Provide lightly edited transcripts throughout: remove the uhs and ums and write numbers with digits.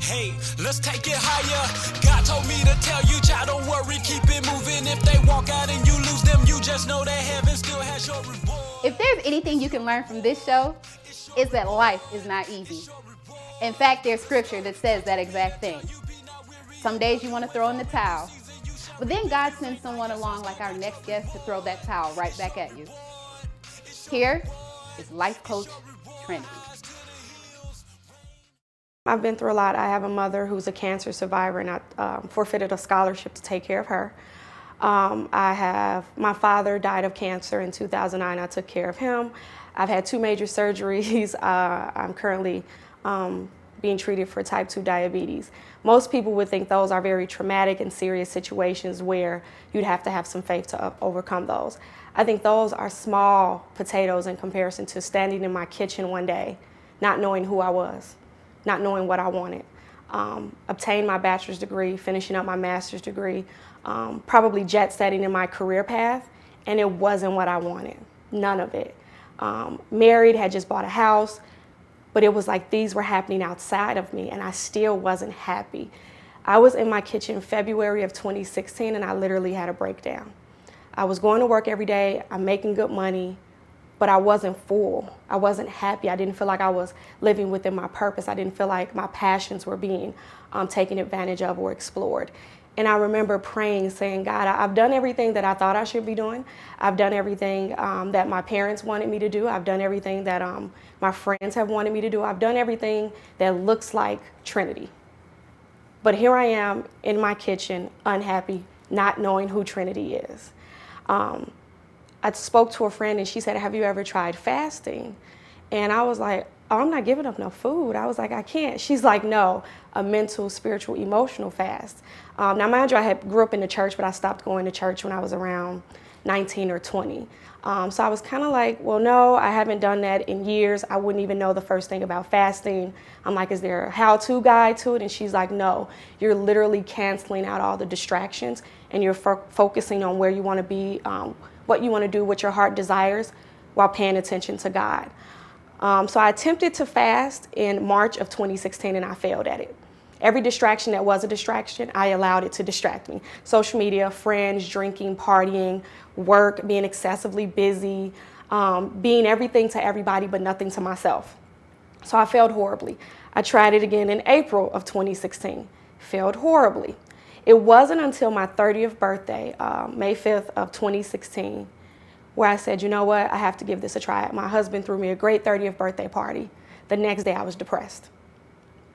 Hey, let's take it higher. God told me to tell you, child, don't worry, keep it moving. If they walk out and you lose them, you just know that heaven still has your reward. If there's anything you can learn from this show, it's that life is not easy. In fact, there's scripture that says that exact thing. Some days you want to throw in the towel, but then God sends someone along like our next guest to throw that towel right back at you. Here is life coach Trenity. I've been through a lot. I have a mother who's a cancer survivor, and I forfeited a scholarship to take care of her. My father died of cancer in 2009. I took care of him. I've had 2 major surgeries. I'm currently being treated for type 2 diabetes. Most people would think those are very traumatic and serious situations where you'd have to have some faith to overcome those. I think those are small potatoes in comparison to standing in my kitchen one day, not knowing who I was, not knowing what I wanted. Obtained my bachelor's degree, finishing up my master's degree, probably jet setting in my career path, and it wasn't what I wanted, none of it. Married, had just bought a house, but it was like these were happening outside of me, and I still wasn't happy. I was in my kitchen February of 2016, and I literally had a breakdown. I was going to work every day, I'm making good money, but I wasn't full. I wasn't happy. I didn't feel like I was living within my purpose. I didn't feel like my passions were being taken advantage of or explored. And I remember praying, saying, God, I've done everything that I thought I should be doing. I've done everything that my parents wanted me to do. I've done everything that my friends have wanted me to do. I've done everything that looks like Trenity. But here I am in my kitchen, unhappy, not knowing who Trenity is. I spoke to a friend and she said, have you ever tried fasting? And I was like, oh, I'm not giving up no food. I was like, I can't. She's like, no, a mental, spiritual, emotional fast. Now, mind you, grew up in the church, but I stopped going to church when I was around 19 or 20. So I was kind of like, well, no, I haven't done that in years. I wouldn't even know the first thing about fasting. I'm like, is there a how-to guide to it? And she's like, no, you're literally canceling out all the distractions and you're focusing on where you want to be, what you want to do, what your heart desires, while paying attention to God. So I attempted to fast in March of 2016 and I failed at it. Every distraction that was a distraction, I allowed it to distract me. Social media, friends, drinking, partying, work, being excessively busy, being everything to everybody but nothing to myself. So I failed horribly. I tried it again in April of 2016, failed horribly. It wasn't until my 30th birthday, May 5th of 2016, where I said, you know what, I have to give this a try. My husband threw me a great 30th birthday party. The next day I was depressed.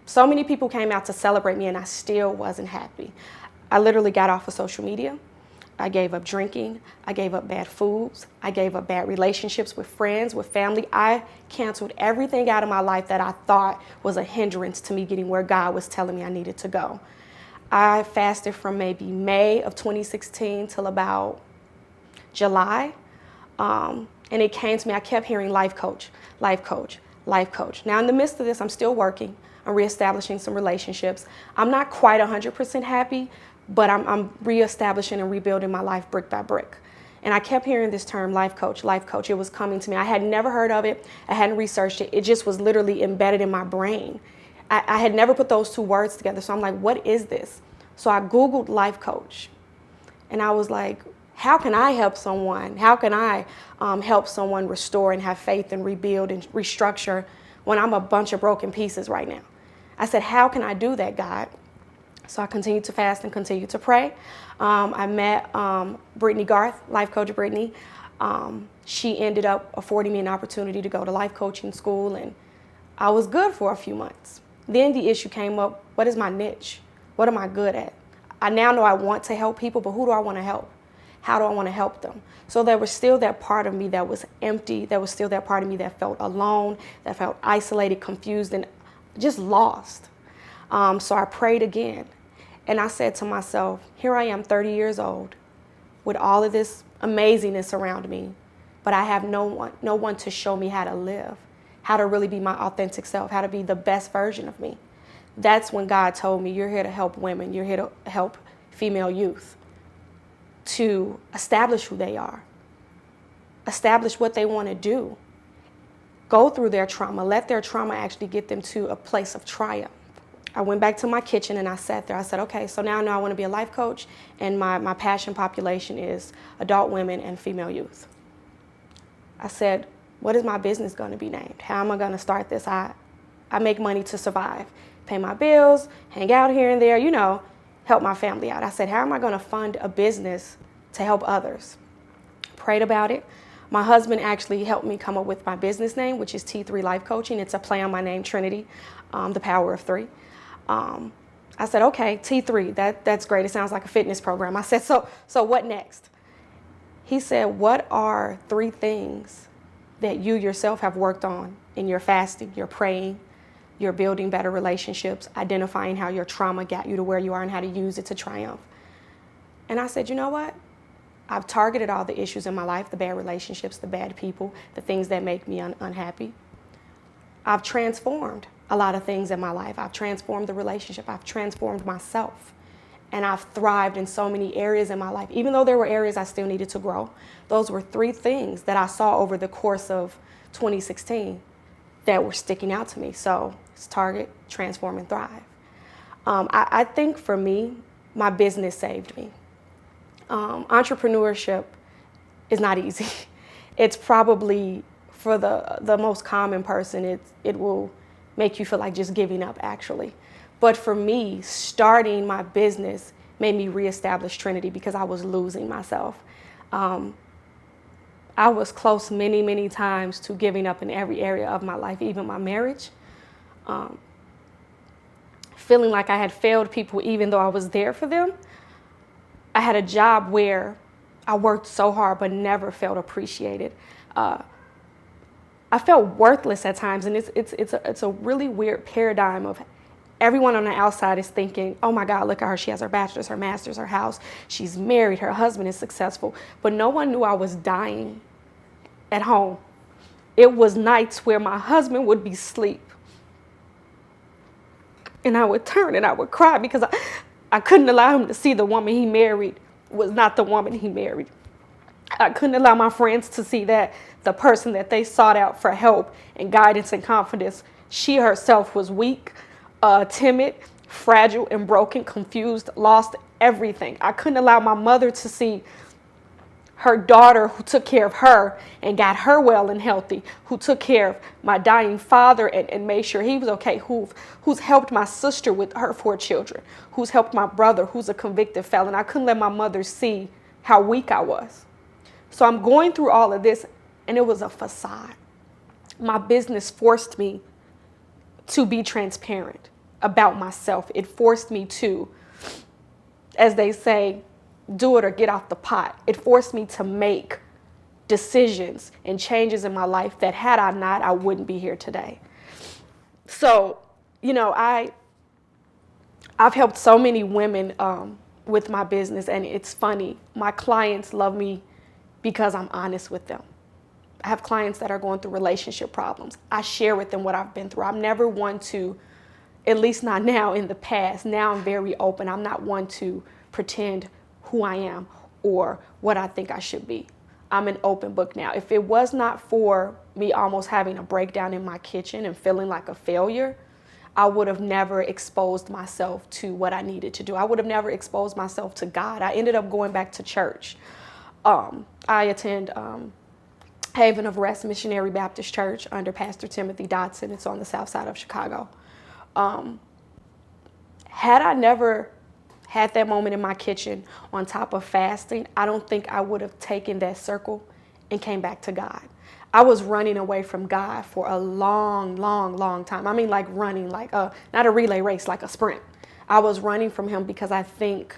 So many people came out to celebrate me and I still wasn't happy. I literally got off of social media. I gave up drinking. I gave up bad foods. I gave up bad relationships with friends, with family. I canceled everything out of my life that I thought was a hindrance to me getting where God was telling me I needed to go. I fasted from maybe May of 2016 till about July. And it came to me, I kept hearing life coach, life coach, life coach. Now in the midst of this, I'm still working. I'm reestablishing some relationships. I'm not quite 100% happy, but I'm reestablishing and rebuilding my life brick by brick. And I kept hearing this term, life coach, life coach. It was coming to me. I had never heard of it. I hadn't researched it. It just was literally embedded in my brain. I had never put those 2 words together. So I'm like, what is this? So I Googled life coach. And I was like, how can I help someone? How can I help someone restore and have faith and rebuild and restructure when I'm a bunch of broken pieces right now? I said, how can I do that, God? So I continued to fast and continued to pray. I met Brittany Garth, life coach Brittany. She ended up affording me an opportunity to go to life coaching school, and I was good for a few months. Then the issue came up, what is my niche? What am I good at? I now know I want to help people, but who do I want to help? How do I want to help them? So there was still that part of me that was empty. There was still that part of me that felt alone, that felt isolated, confused, and just lost. So I prayed again. And I said to myself, here I am 30 years old with all of this amazingness around me, but I have no one to show me how to live, how to really be my authentic self, how to be the best version of me. That's when God told me, you're here to help women. You're here to help female youth to establish who they are, establish what they want to do, go through their trauma, let their trauma actually get them to a place of triumph. I went back to my kitchen and I sat there. I said, okay, so now I know I want to be a life coach, and my passion population is adult women and female youth. I said, what is my business going to be named? How am I going to start this? I make money to survive, pay my bills, hang out here and there, you know, help my family out. I said, how am I going to fund a business to help others? Prayed about it. My husband actually helped me come up with my business name, which is T3 Life Coaching. It's a play on my name, Trenity, the power of 3. I said, okay, T3, that's great. It sounds like a fitness program. I said, so what next? He said, what are 3 things that you yourself have worked on in your fasting, your praying, your building better relationships, identifying how your trauma got you to where you are and how to use it to triumph? And I said, you know what? I've targeted all the issues in my life, the bad relationships, the bad people, the things that make me unhappy. I've transformed a lot of things in my life. I've transformed the relationship. I've transformed myself. And I've thrived in so many areas in my life. Even though there were areas I still needed to grow, those were 3 things that I saw over the course of 2016 that were sticking out to me. So it's target, transform, and thrive. I think for me, my business saved me. Entrepreneurship is not easy. It's probably, for the most common person, it will make you feel like just giving up, actually. But for me, starting my business made me reestablish Trinity because I was losing myself. I was close many, many times to giving up in every area of my life, even my marriage. Feeling like I had failed people even though I was there for them. I had a job where I worked so hard but never felt appreciated. I felt worthless at times, and it's a really weird paradigm of everyone on the outside is thinking, oh my God, look at her, she has her bachelor's, her master's, her house, she's married, her husband is successful. But no one knew I was dying at home. It was nights where my husband would be asleep, and I would turn and I would cry because I couldn't allow him to see the woman he married was not the woman he married. I couldn't allow my friends to see that the person that they sought out for help and guidance and confidence, she herself was weak, timid, fragile, and broken, confused, lost everything. I couldn't allow my mother to see her daughter who took care of her and got her well and healthy, who took care of my dying father and made sure he was okay, who's helped my sister with her 4 children, who's helped my brother who's a convicted felon. I couldn't let my mother see how weak I was. So I'm going through all of this, and it was a facade. My business forced me to be transparent about myself. It forced me to, as they say, do it or get off the pot. It forced me to make decisions and changes in my life that had I not, I wouldn't be here today. So, you know, I've helped so many women with my business, and it's funny. My clients love me because I'm honest with them. I have clients that are going through relationship problems. I share with them what I've been through. I'm never one to, at least not now, in the past. Now I'm very open. I'm not one to pretend who I am or what I think I should be. I'm an open book now. If it was not for me almost having a breakdown in my kitchen and feeling like a failure, I would have never exposed myself to what I needed to do. I would have never exposed myself to God. I ended up going back to church. I attend Haven of Rest Missionary Baptist Church under Pastor Timothy Dotson. It's on the south side of Chicago. Had I never had that moment in my kitchen on top of fasting, I don't think I would have taken that circle and came back to God. I was running away from God for a long, long, long time. I mean, like running, like not a relay race, like a sprint. I was running from him because I think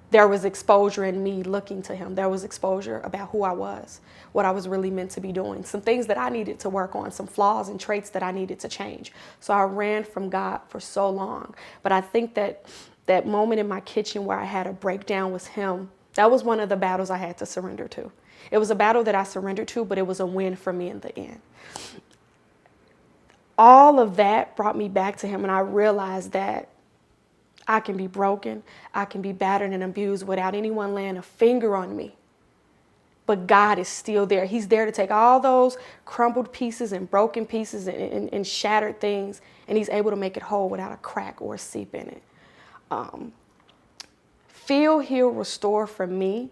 there was exposure in me looking to him. There was exposure about who I was, what I was really meant to be doing, some things that I needed to work on, some flaws and traits that I needed to change. So I ran from God for so long. But I think that that moment in my kitchen where I had a breakdown with him, that was one of the battles I had to surrender to. It was a battle that I surrendered to, but it was a win for me in the end. All of that brought me back to him, and I realized that I can be broken, I can be battered and abused without anyone laying a finger on me. but God is still there. He's there to take all those crumbled pieces and broken pieces and shattered things, and he's able to make it whole without a crack or a seep in it. Feel, heal, restore for me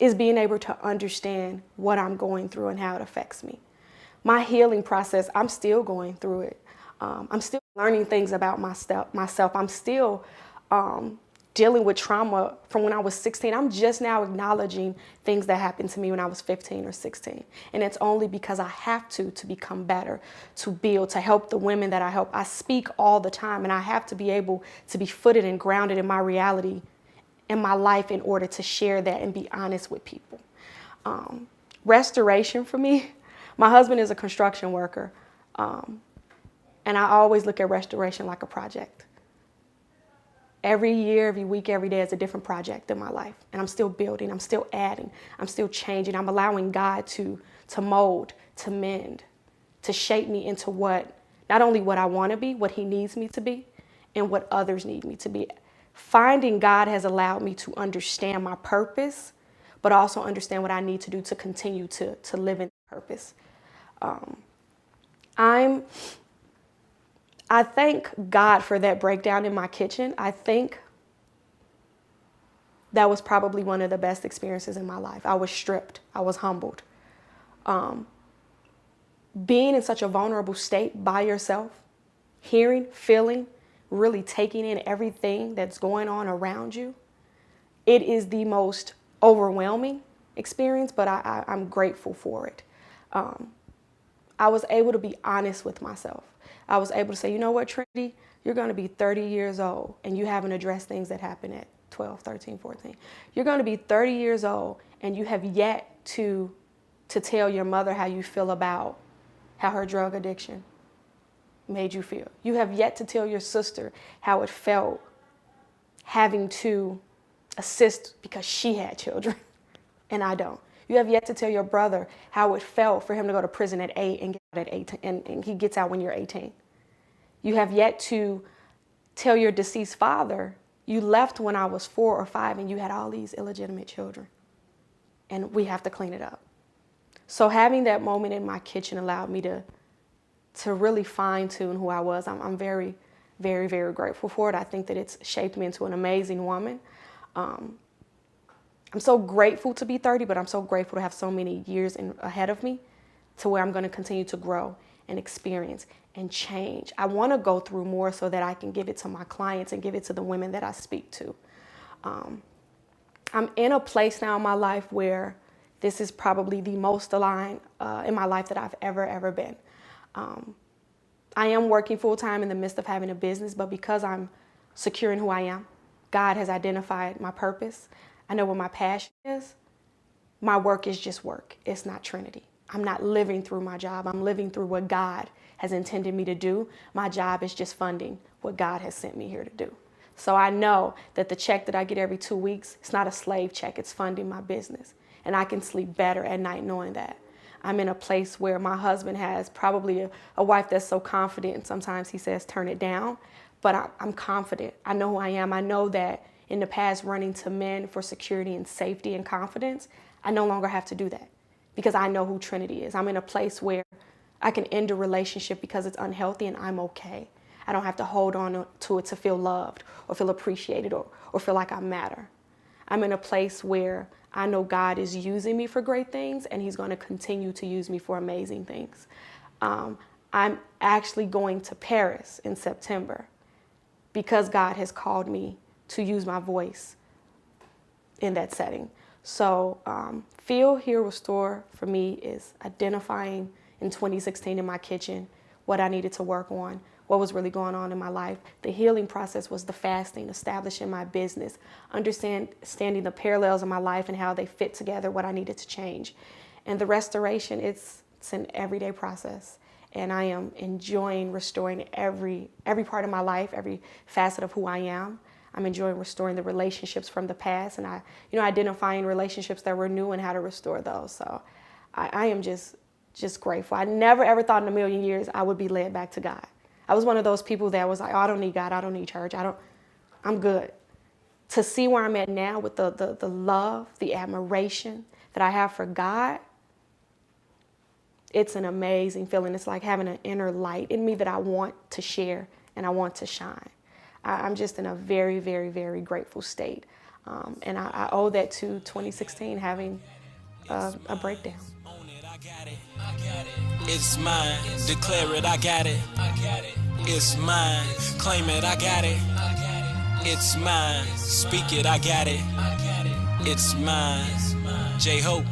is being able to understand what I'm going through and how it affects me. My healing process, I'm still going through it. I'm still learning things about myself. I'm still dealing with trauma from when I was 16. I'm just now acknowledging things that happened to me when I was 15 or 16. And it's only because I have to become better, to build, to help the women that I help. I speak all the time, and I have to be able to be footed and grounded in my reality in my life in order to share that and be honest with people. Restoration for me, my husband is a construction worker, and I always look at restoration like a project. Every year, every week, every day is a different project in my life. And I'm still building, I'm still adding, I'm still changing. I'm allowing God to mold, to mend, to shape me into not only what I want to be, what he needs me to be, and what others need me to be. Finding God has allowed me to understand my purpose, but also understand what I need to do to continue to live in purpose. I thank God for that breakdown in my kitchen. I think that was probably one of the best experiences in my life. I was stripped. I was humbled. Being in such a vulnerable state by yourself, hearing, feeling, really taking in everything that's going on around you, it is the most overwhelming experience, but I'm grateful for it. I was able to be honest with myself. I was able to say, you know what, Trenity, you're going to be 30 years old and you haven't addressed things that happened at 12, 13, 14. You're going to be 30 years old and you have yet to tell your mother how you feel about how her drug addiction made you feel. You have yet to tell your sister how it felt having to assist because she had children and I don't. You have yet to tell your brother how it felt for him to go to prison at 8 and get out at 18, and he gets out when you're 18. You have yet to tell your deceased father, you left when I was 4 or 5 and you had all these illegitimate children, and we have to clean it up. So having that moment in my kitchen allowed me to really fine-tune who I was. I'm very, very, very grateful for it. I think that it's shaped me into an amazing woman. I'm so grateful to be 30, but I'm so grateful to have so many years ahead of me to where I'm going to continue to grow and experience and change. I want to go through more so that I can give it to my clients and give it to the women that I speak to. I'm in a place now in my life where this is probably the most aligned in my life that I've ever been. I am working full-time in the midst of having a business, but because I'm secure in who I am, God has identified my purpose. I know what my passion is. My work is just work. It's not Trenity. I'm not living through my job. I'm living through what God has intended me to do. My job is just funding what God has sent me here to do. So I know that the check that I get every 2 weeks, it's not a slave check. It's funding my business. And I can sleep better at night knowing that. I'm in a place where my husband has probably a wife that's so confident, and sometimes he says, turn it down. But I'm confident. I know who I am. I know that in the past, running to men for security and safety and confidence, I no longer have to do that because I know who Trenity is. I'm in a place where I can end a relationship because it's unhealthy and I'm okay. I don't have to hold on to it to feel loved or feel appreciated or feel like I matter. I'm in a place where I know God is using me for great things and he's going to continue to use me for amazing things. I'm actually going to Paris in September because God has called me to use my voice in that setting. So feel, heal, restore for me is identifying in 2016 in my kitchen what I needed to work on, what was really going on in my life. The healing process was the fasting, establishing my business, understanding the parallels in my life and how they fit together, what I needed to change. And the restoration, it's an everyday process. And I am enjoying restoring every part of my life, every facet of who I am. I'm enjoying restoring the relationships from the past and identifying relationships that were new and how to restore those. So I am just grateful. I never ever thought in a million years I would be led back to God. I was one of those people that was like, oh, I don't need God, I don't need church, I'm good. to see where I'm at now with the love, the admiration that I have for God, it's an amazing feeling. It's like having an inner light in me that I want to share and I want to shine. I'm just in a very, very, very grateful state. And I owe that to 2016 having a breakdown. It's mine. Declare it, I got it. It's mine. Claim it, I got it. It's mine. Speak it, I got it. It's mine. J-Hope.